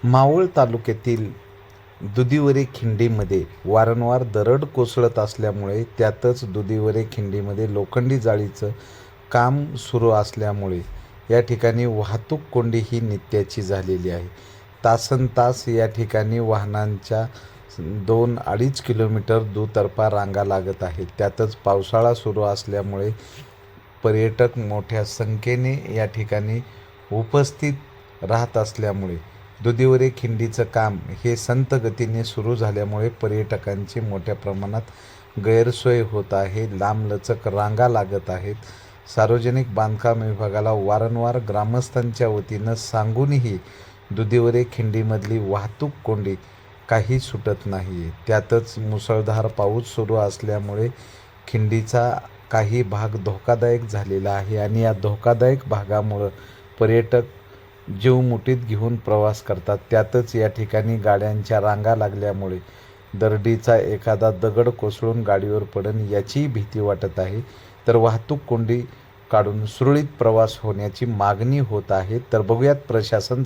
मावळ तालुक्यातील दुधीवरे खिंडीमध्ये वारंवार दरड कोसळत असल्यामुळे त्यातच दुधीवरे खिंडीमध्ये लोखंडी जाळीचं काम सुरू असल्यामुळे या ठिकाणी वाहतूक कोंडी ही नित्याची झालेली आहे. तासनतास या ठिकाणी वाहनांच्या 2-2.5 किलोमीटर दुतर्फा रांगा लागत आहेत. त्यातच पावसाळा सुरू असल्यामुळे पर्यटक मोठ्या संख्येने या ठिकाणी उपस्थित राहत असल्यामुळे दुधीवरे खिंडीचं काम हे संथ गतीने सुरू झाल्यामुळे पर्यटकांची मोठ्या प्रमाणात गैरसोय होत आहे. लांबलचक रांगा लागत आहेत. सार्वजनिक बांधकाम विभागाला वारंवार ग्रामस्थांच्या वतीनं सांगूनही दुधीवरे खिंडीमधली वाहतूक कोंडी काही सुटत नाही आहे. त्यातच मुसळधार पाऊस सुरू असल्यामुळे खिंडीचा काही भाग धोकादायक झालेला आहे आणि या धोकादायक भागामुळं पर्यटक जीव मुठीत घेऊन प्रवास करतात. त्यातच या ठिकाणी गाड्यांच्या रांगा लागल्यामुळे दरडीचा एखादा दगड कोसळून गाडीवर पडेल याचीही भीती वाटत आहे. तर वाहतूक कोंडी काढून सुरळीत प्रवास होण्याची मागणी होत आहे. तर बघूयात प्रशासन